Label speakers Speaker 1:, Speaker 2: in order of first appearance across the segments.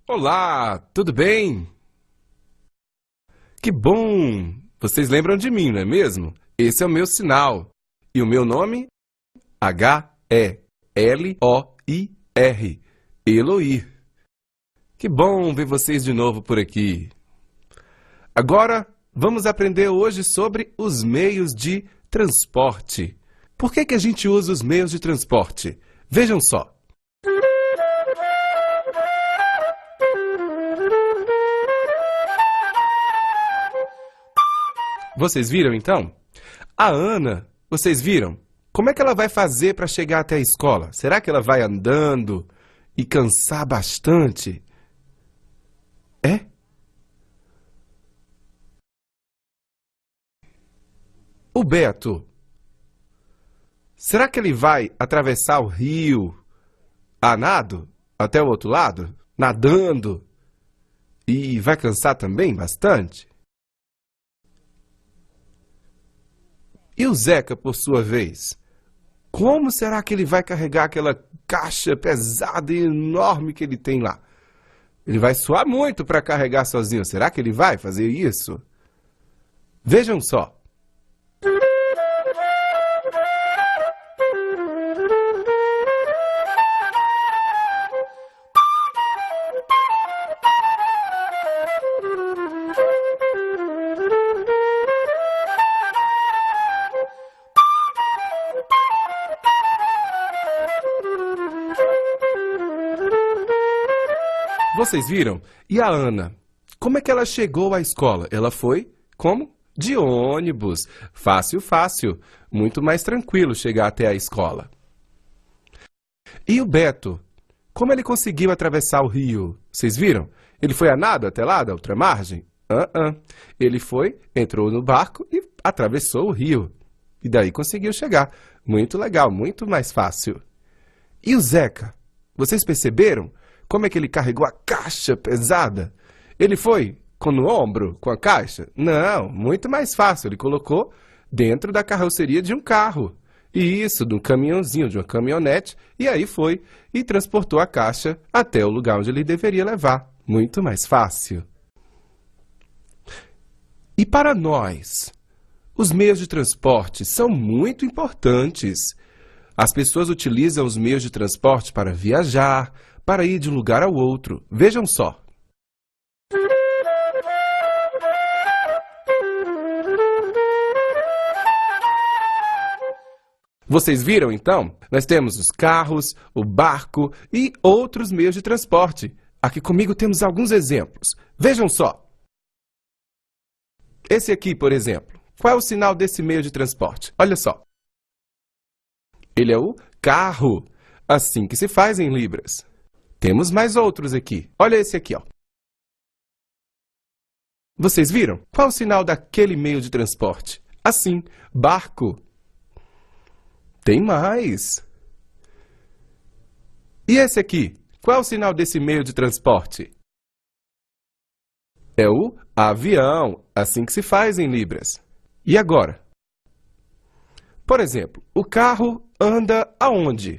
Speaker 1: Olá, tudo bem? Que bom! Vocês lembram de mim, não é mesmo? Esse é o meu sinal. E o meu nome? H-E-L-O-I-R. Eloir. Que bom ver vocês de novo por aqui. Agora, vamos aprender hoje sobre os meios de transporte. Por que a gente usa os meios de transporte? Vejam só. Vocês viram, então? A Ana, vocês viram? Como é que ela vai fazer para chegar até a escola? Será que ela vai andando e cansar bastante? É? O Beto, será que ele vai atravessar o rio a nado até o outro lado? Nadando? E vai cansar também bastante? E o Zeca, por sua vez? Como será que ele vai carregar aquela caixa pesada e enorme que ele tem lá? Ele vai suar muito para carregar sozinho. Será que ele vai fazer isso? Vejam só. Vocês viram? E a Ana? Como é que ela chegou à escola? Ela foi, como? De ônibus. Fácil, fácil. Muito mais tranquilo chegar até a escola. E o Beto? Como ele conseguiu atravessar o rio? Vocês viram? Ele foi a nado até lá, da outra margem? Ele foi, entrou no barco e atravessou o rio. E daí conseguiu chegar. Muito legal, muito mais fácil. E o Zeca? Vocês perceberam? Como é que ele carregou a caixa pesada? Ele foi no ombro com a caixa? Não, muito mais fácil. Ele colocou dentro da carroceria de um carro. Isso, de um caminhãozinho, de uma caminhonete. E aí foi e transportou a caixa até o lugar onde ele deveria levar. Muito mais fácil. E para nós, os meios de transporte são muito importantes. As pessoas utilizam os meios de transporte para viajar, para ir de um lugar ao outro. Vejam só. Vocês viram, então? Nós temos os carros, o barco e outros meios de transporte. Aqui comigo temos alguns exemplos. Vejam só. Esse aqui, por exemplo. Qual é o sinal desse meio de transporte? Olha só. Ele é o carro, assim que se faz em libras. Temos mais outros aqui. Olha esse aqui, ó. Vocês viram? Qual é o sinal daquele meio de transporte? Assim, barco. Tem mais. E esse aqui? Qual é o sinal desse meio de transporte? É o avião, assim que se faz em libras. E agora? Por exemplo, o carro anda aonde?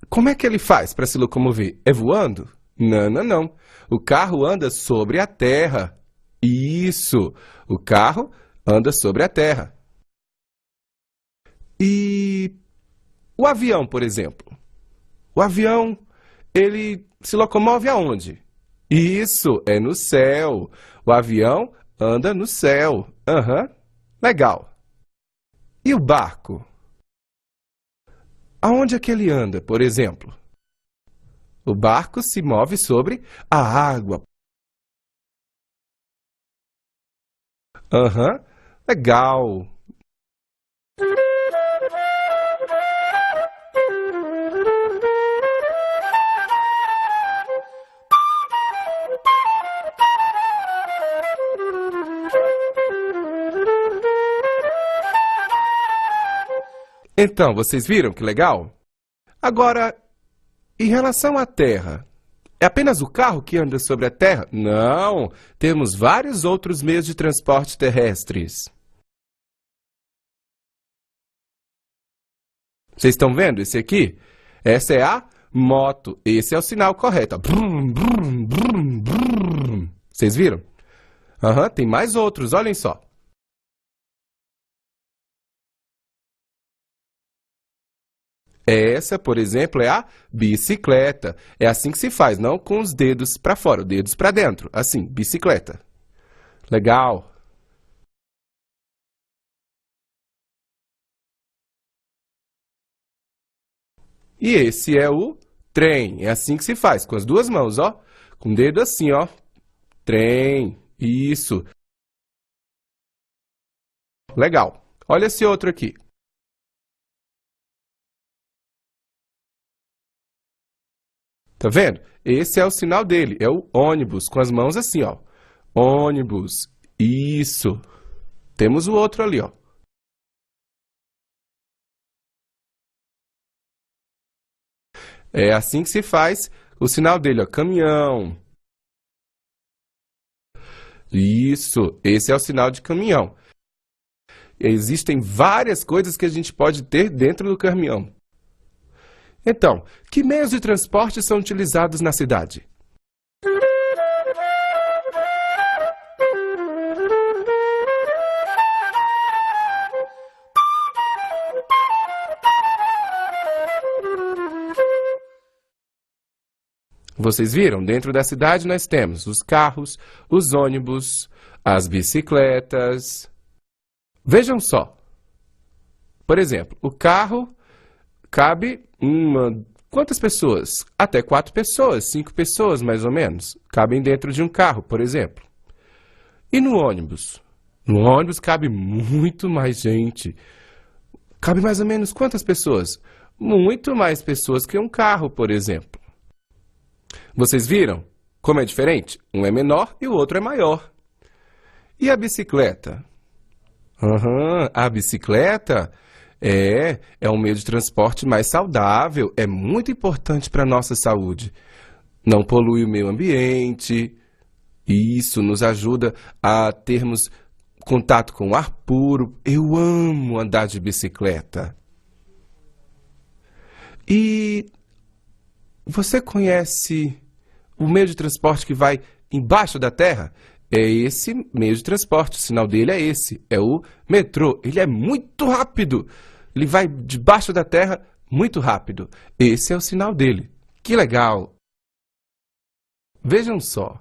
Speaker 1: Como é que ele faz para se locomover? É voando? Não, não, não. O carro anda sobre a terra. Isso! O carro anda sobre a terra. E o avião, por exemplo? O avião, ele se locomove aonde? Isso, é no céu. O avião anda no céu. Legal. E o barco? Aonde é que ele anda, por exemplo? O barco se move sobre a água. Legal. Então, vocês viram que legal? Agora, em relação à Terra, é apenas o carro que anda sobre a Terra? Não, temos vários outros meios de transporte terrestres. Vocês estão vendo esse aqui? Essa é a Moto. Esse é o sinal correto. Ó. Brum, brum, brum, brum. Vocês viram? Aham, tem mais outros, olhem só. Essa, por exemplo, é a bicicleta. É assim que se faz, não com os dedos para fora, os dedos para dentro. Assim, bicicleta. Legal. E esse é o trem. É assim que se faz, com as duas mãos, ó. Com o dedo assim, ó. Trem. Isso. Legal. Olha esse outro aqui. Tá vendo? Esse é o sinal dele, é o ônibus, com as mãos assim, ó. Ônibus. Isso. Temos o outro ali, ó. É assim que se faz o sinal dele, ó. Caminhão. Isso. Esse é o sinal de caminhão. Existem várias coisas que a gente pode ter dentro do caminhão. Então, que meios de transporte são utilizados na cidade? Vocês viram? Dentro da cidade nós temos os carros, os ônibus, as bicicletas. Vejam só. Por exemplo, o carro cabe quantas pessoas? Até 4 pessoas, 5 pessoas mais ou menos. Cabem dentro de um carro, por exemplo. E no ônibus? No ônibus cabe muito mais gente. Cabe mais ou menos quantas pessoas? Muito mais pessoas que um carro, por exemplo. Vocês viram como é diferente? Um é menor e o outro é maior. E a bicicleta? A bicicleta é um meio de transporte mais saudável, é muito importante para a nossa saúde. Não polui o meio ambiente, isso nos ajuda a termos contato com o ar puro. Eu amo andar de bicicleta. E você conhece o meio de transporte que vai embaixo da terra? É esse meio de transporte, o sinal dele é esse, é o metrô. Ele é muito rápido, ele vai debaixo da terra muito rápido. Esse é o sinal dele. Que legal! Vejam só.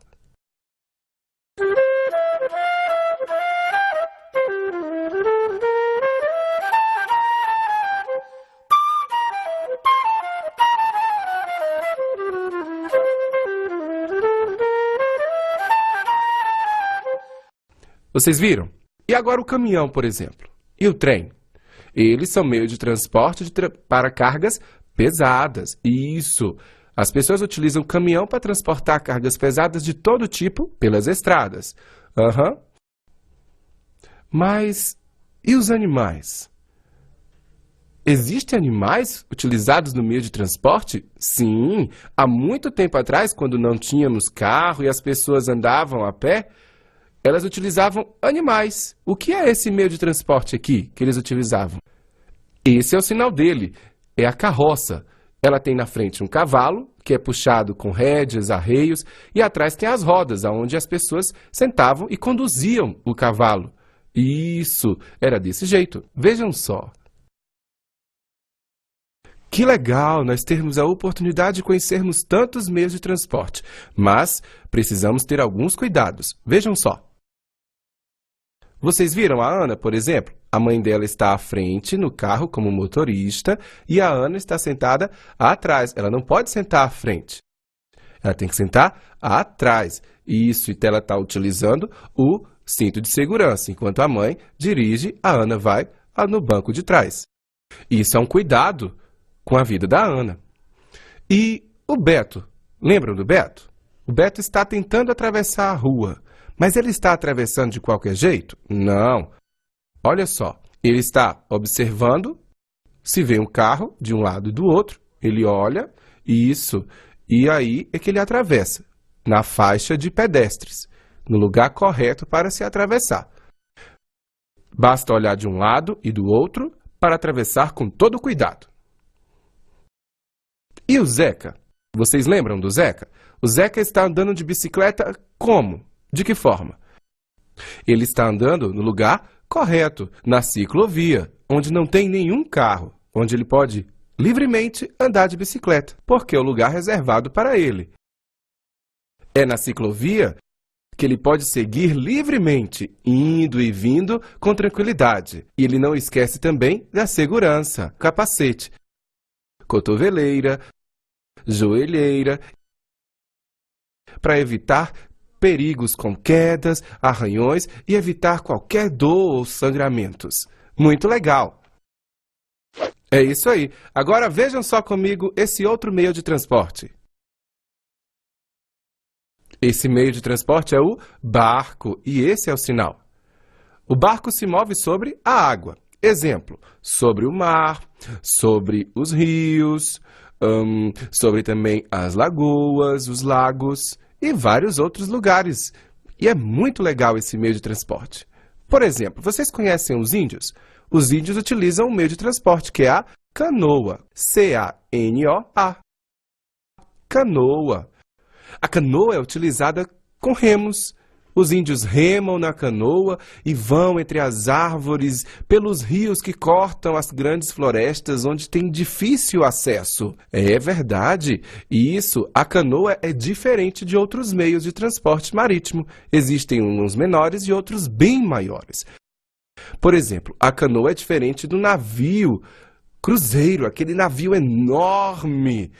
Speaker 1: Vocês viram? E agora o caminhão, por exemplo. E o trem? Eles são meio de transporte para cargas pesadas. Isso. As pessoas utilizam o caminhão para transportar cargas pesadas de todo tipo pelas estradas. Mas e os animais? Existem animais utilizados no meio de transporte? Sim. Há muito tempo atrás, quando não tínhamos carro e as pessoas andavam a pé, elas utilizavam animais. O que é esse meio de transporte aqui que eles utilizavam? Esse é o sinal dele, é a carroça. Ela tem na frente um cavalo, que é puxado com rédeas, arreios, e atrás tem as rodas, onde as pessoas sentavam e conduziam o cavalo. Isso, era desse jeito. Vejam só. Que legal nós termos a oportunidade de conhecermos tantos meios de transporte, mas precisamos ter alguns cuidados. Vejam só. Vocês viram a Ana, por exemplo? A mãe dela está à frente no carro como motorista e a Ana está sentada atrás. Ela não pode sentar à frente. Ela tem que sentar atrás. Isso, e ela está utilizando o cinto de segurança. Enquanto a mãe dirige, a Ana vai no banco de trás. Isso é um cuidado com a vida da Ana. E o Beto, lembram do Beto? O Beto está tentando atravessar a rua, mas ele está atravessando de qualquer jeito? Não. Olha só, ele está observando, se vê um carro de um lado e do outro, ele olha, isso, e aí é que ele atravessa, na faixa de pedestres, no lugar correto para se atravessar. Basta olhar de um lado e do outro para atravessar com todo cuidado. E o Zeca? Vocês lembram do Zeca? O Zeca está andando de bicicleta como? De que forma? Ele está andando no lugar correto, na ciclovia, onde não tem nenhum carro, onde ele pode livremente andar de bicicleta, porque é o lugar reservado para ele. É na ciclovia que ele pode seguir livremente, indo e vindo com tranquilidade. E ele não esquece também da segurança, capacete, cotoveleira, joelheira, para evitar perigos com quedas, arranhões e evitar qualquer dor ou sangramentos. Muito legal! É isso aí. Agora vejam só comigo esse outro meio de transporte. Esse meio de transporte é o barco, e esse é o sinal. O barco se move sobre a água. Exemplo, sobre o mar, sobre os rios, sobre também as lagoas, os lagos e vários outros lugares. E é muito legal esse meio de transporte. Por exemplo, vocês conhecem os índios? Os índios utilizam um meio de transporte que é a canoa. C-A-N-O-A. Canoa. A canoa é utilizada com remos. Os índios remam na canoa e vão entre as árvores, pelos rios que cortam as grandes florestas onde tem difícil acesso. É verdade. Isso, a canoa é diferente de outros meios de transporte marítimo. Existem uns menores e outros bem maiores. Por exemplo, a canoa é diferente do navio cruzeiro, aquele navio enorme.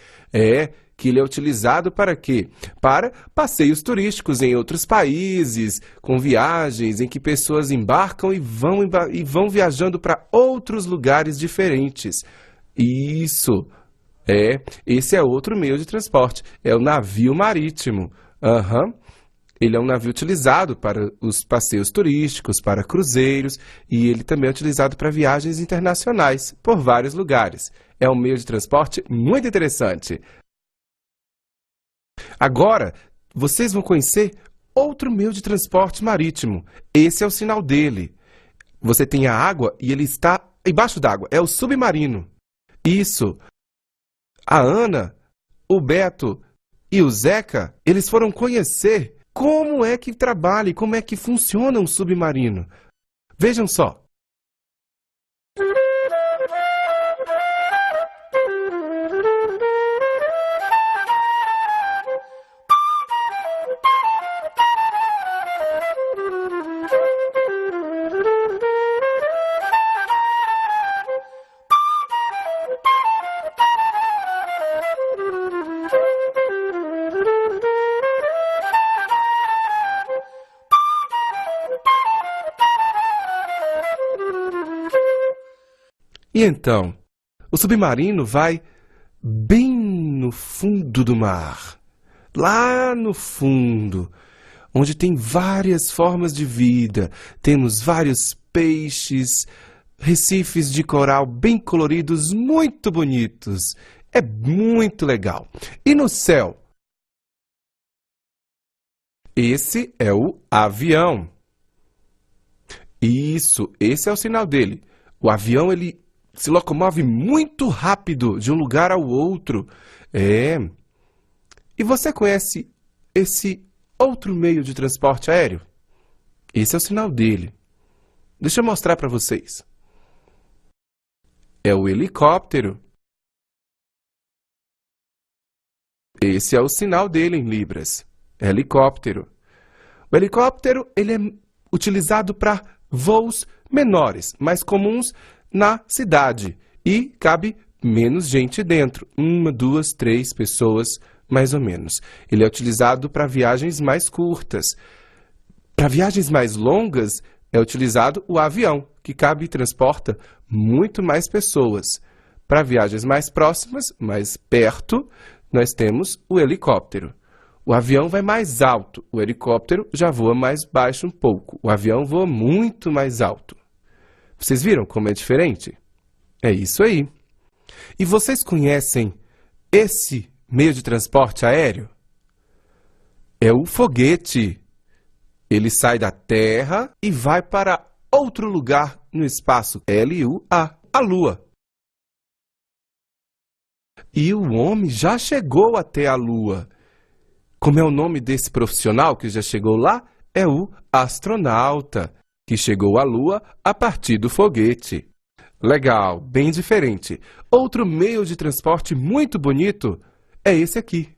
Speaker 1: Que ele é utilizado para quê? Para passeios turísticos em outros países, com viagens em que pessoas embarcam e vão viajando para outros lugares diferentes. Isso, esse é outro meio de transporte, é o navio marítimo. Ele é um navio utilizado para os passeios turísticos, para cruzeiros, e ele também é utilizado para viagens internacionais, por vários lugares. É um meio de transporte muito interessante. Agora, vocês vão conhecer outro meio de transporte marítimo. Esse é o sinal dele. Você tem a água e ele está embaixo d'água. É o submarino. Isso. A Ana, o Beto e o Zeca, eles foram conhecer como é que trabalha e como é que funciona um submarino. Vejam só. E então, o submarino vai bem no fundo do mar, lá no fundo, onde tem várias formas de vida. Temos vários peixes, recifes de coral bem coloridos, muito bonitos. É muito legal. E no céu? Esse é o avião. Isso, esse é o sinal dele. O avião, ele se locomove muito rápido de um lugar ao outro. E você conhece esse outro meio de transporte aéreo? Esse é o sinal dele. Deixa eu mostrar para vocês. É o helicóptero. Esse é o sinal dele em libras. Helicóptero. O helicóptero, ele é utilizado para voos menores, mais comuns na cidade, e cabe menos gente dentro, 1, 2, 3 pessoas, mais ou menos. Ele é utilizado para viagens mais curtas. Para viagens mais longas, é utilizado o avião, que cabe e transporta muito mais pessoas. Para viagens mais próximas, mais perto, nós temos o helicóptero. O avião vai mais alto, o helicóptero já voa mais baixo um pouco. O avião voa muito mais alto. Vocês viram como é diferente? É isso aí. E vocês conhecem esse meio de transporte aéreo? É o foguete. Ele sai da Terra e vai para outro lugar no espaço. L-U-A, a Lua. E o homem já chegou até a Lua. Como é o nome desse profissional que já chegou lá? É o astronauta, que chegou à Lua a partir do foguete. Legal, bem diferente. Outro meio de transporte muito bonito é esse aqui.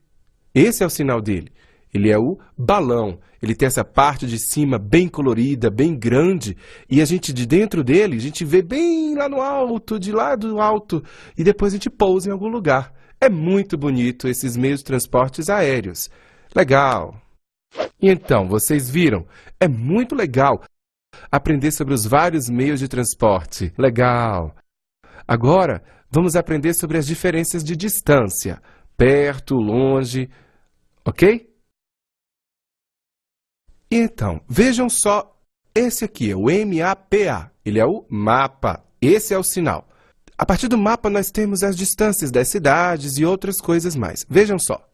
Speaker 1: Esse é o sinal dele. Ele é o balão. Ele tem essa parte de cima bem colorida, bem grande, e a gente de dentro dele, a gente vê bem lá no alto, de lá do alto, e depois a gente pousa em algum lugar. É muito bonito esses meios de transportes aéreos. Legal. E então, vocês viram? É muito legal aprender sobre os vários meios de transporte. Legal. Agora, vamos aprender sobre as diferenças de distância. Perto, longe, ok? E então, vejam só, esse aqui é o MAPA, ele é o mapa, esse é o sinal. A partir do mapa nós temos as distâncias das cidades e outras coisas mais. Vejam só.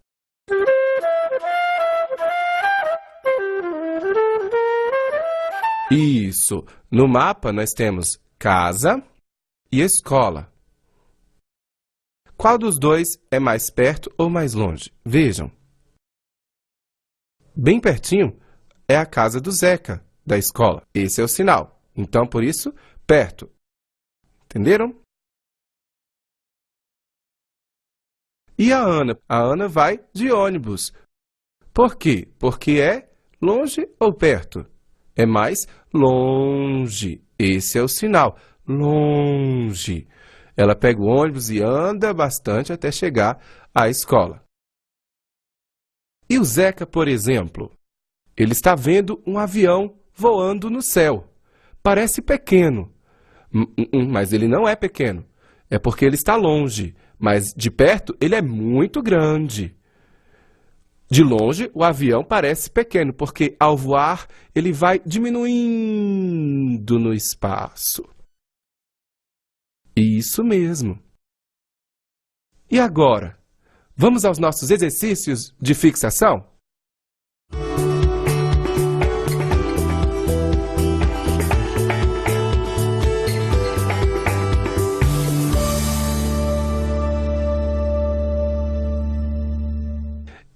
Speaker 1: Isso, no mapa nós temos casa e escola. Qual dos dois é mais perto ou mais longe? Vejam. Bem pertinho é a casa do Zeca, da escola. Esse é o sinal. Então, por isso, perto. Entenderam? E a Ana? A Ana vai de ônibus. Por quê? Porque é longe ou perto? É mais longe. Esse é o sinal. Longe. Ela pega o ônibus e anda bastante até chegar à escola. E o Zeca, por exemplo? Ele está vendo um avião voando no céu. Parece pequeno, mas ele não é pequeno. É porque ele está longe, mas de perto ele é muito grande. De longe, o avião parece pequeno, porque ao voar ele vai diminuindo no espaço. Isso mesmo. E agora? Vamos aos nossos exercícios de fixação?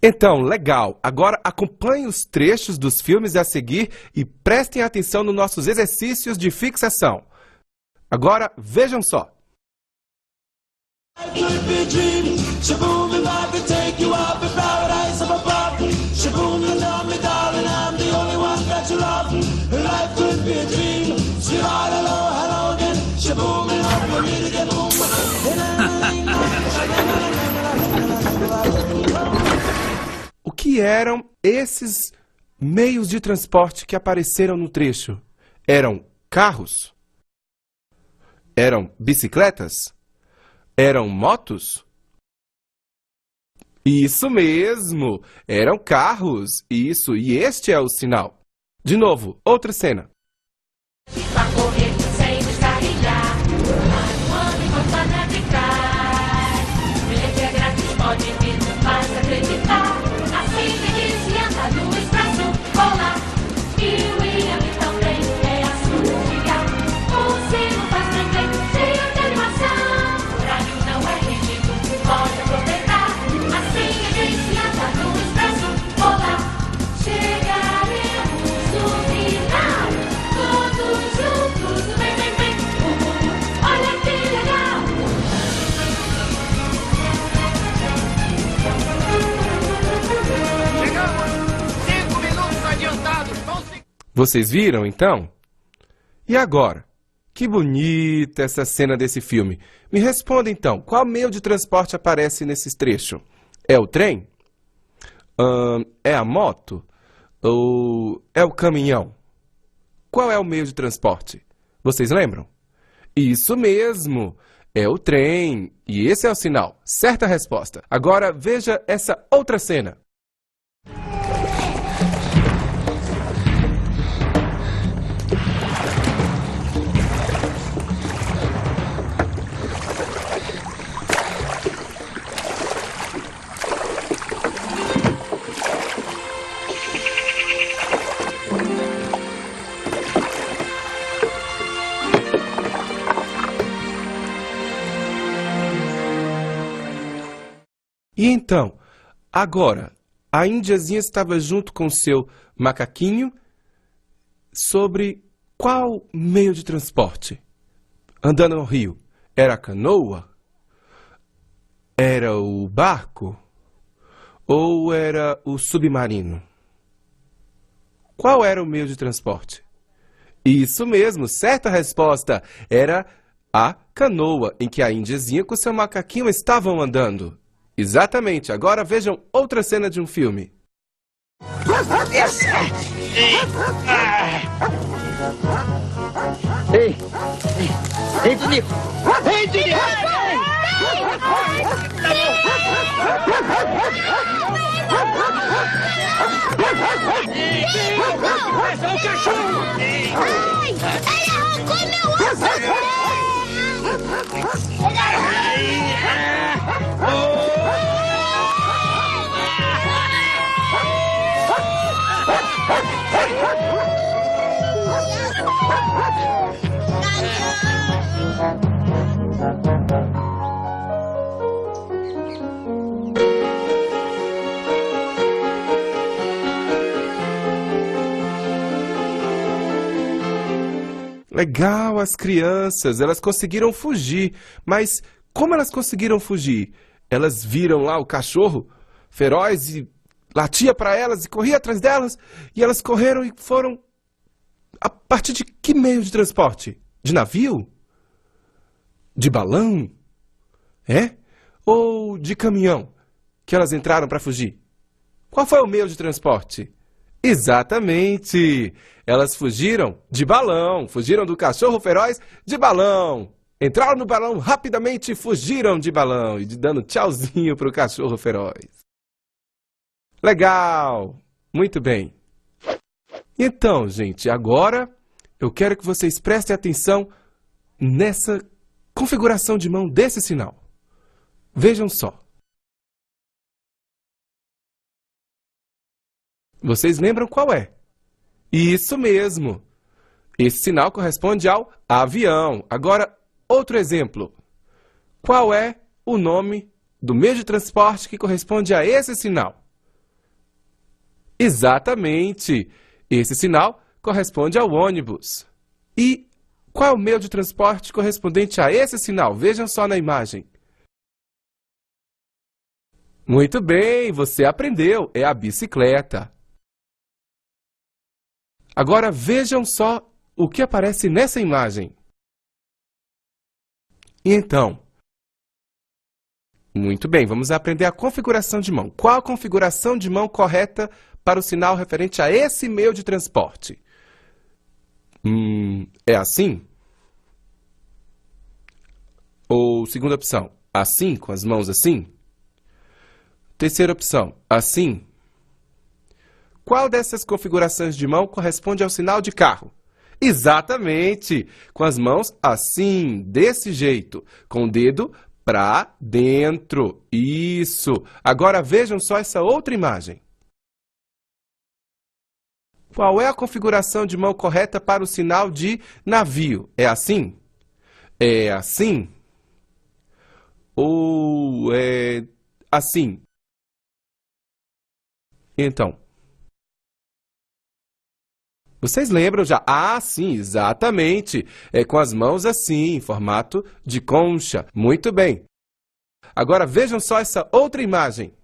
Speaker 1: Então, legal. Agora acompanhem os trechos dos filmes a seguir e prestem atenção nos nossos exercícios de fixação. Agora, vejam só. O que eram esses meios de transporte que apareceram no trecho? Eram carros? Eram bicicletas? Eram motos? Isso mesmo! Eram carros! Isso, e este é o sinal. De novo, outra cena.
Speaker 2: Pra correr sem descarregar, voando enquanto a neve cai. Bilhete é grátis, pode vir, não faz acreditar. Assim que se anda no expresso polar. E o William também é a sua diga. O sino faz tremer, cheio de animação. O horário não é ridículo, pode aproveitar. Assim que se anda no expresso polar. Chegaremos no final, todos juntos, vem, vem, vem. Olha que legal.
Speaker 3: Chegamos 5 minutos adiantados.
Speaker 1: Vocês viram, então? E agora? Que bonita essa cena desse filme. Me responda, então, qual meio de transporte aparece nesse trecho? É o trem? É a moto? Ou é o caminhão? Qual é o meio de transporte? Vocês lembram? Isso mesmo! É o trem. E esse é o sinal. Certa resposta. Agora veja essa outra cena. E então, agora, a índiazinha estava junto com seu macaquinho sobre qual meio de transporte? Andando no rio. Era a canoa? Era o barco? Ou era o submarino? Qual era o meio de transporte? Isso mesmo, certa resposta. Era a canoa em que a índiazinha com seu macaquinho estavam andando. Exatamente. Agora vejam outra cena de um filme.
Speaker 3: Ei, Tinico! Ei, Tinico! É só o cachorro!
Speaker 4: Ai! Ele arrancou meu
Speaker 1: Legal, as crianças, elas conseguiram fugir. Mas como elas conseguiram fugir? Elas viram lá o cachorro feroz e latia para elas e corria atrás delas. E elas correram e foram a partir de que meio de transporte? De navio? De balão? É? Ou de caminhão que elas entraram para fugir? Qual foi o meio de transporte? Exatamente! Elas fugiram de balão, fugiram do cachorro feroz de balão. Entraram no balão rapidamente e fugiram de balão, e dando tchauzinho para o cachorro feroz. Legal! Muito bem. Então, gente, agora eu quero que vocês prestem atenção nessa configuração de mão desse sinal. Vejam só. Vocês lembram qual é? Isso mesmo. Esse sinal corresponde ao avião. Agora, outro exemplo. Qual é o nome do meio de transporte que corresponde a esse sinal? Exatamente. Esse sinal corresponde ao ônibus. E qual é o meio de transporte correspondente a esse sinal? Vejam só na imagem. Muito bem, você aprendeu. É a bicicleta. Agora vejam só o que aparece nessa imagem. Então, muito bem, vamos aprender a configuração de mão. Qual a configuração de mão correta para o sinal referente a esse meio de transporte? É assim? Ou segunda opção, assim, com as mãos assim? Terceira opção, assim? Qual dessas configurações de mão corresponde ao sinal de carro? Exatamente! Com as mãos assim, desse jeito, com o dedo para dentro. Isso! Agora vejam só essa outra imagem. Qual é a configuração de mão correta para o sinal de navio? É assim? É assim? Ou é assim? Então, vocês lembram já? Ah, sim, exatamente. É com as mãos assim, em formato de concha. Muito bem. Agora vejam só essa outra imagem.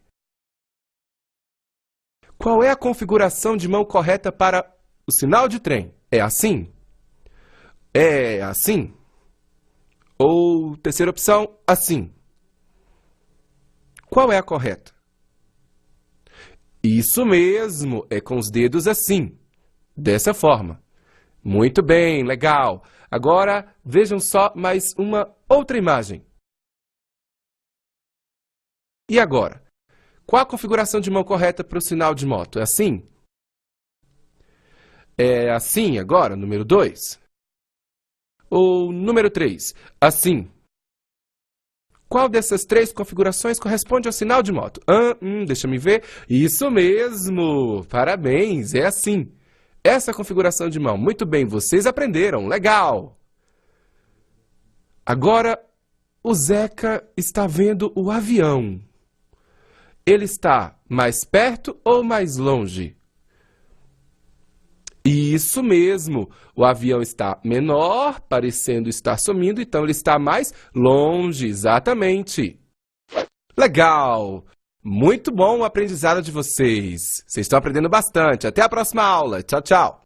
Speaker 1: Qual é a configuração de mão correta para o sinal de trem? É assim? É assim? Ou, terceira opção, assim? Qual é a correta? Isso mesmo, é com os dedos assim. Dessa forma. Muito bem, legal. Agora, vejam só mais uma outra imagem. E agora? Qual a configuração de mão correta para o sinal de moto? É assim? É assim agora, número 2? Ou número 3? Assim? Qual dessas três configurações corresponde ao sinal de moto? Deixa eu ver. Isso mesmo! Parabéns, é assim. Essa configuração de mão. Muito bem, vocês aprenderam. Legal! Agora, o Zeca está vendo o avião. Ele está mais perto ou mais longe? Isso mesmo, o avião está menor, parecendo estar sumindo, então ele está mais longe, exatamente. Legal! Muito bom o aprendizado de vocês. Vocês estão aprendendo bastante. Até a próxima aula. Tchau, tchau.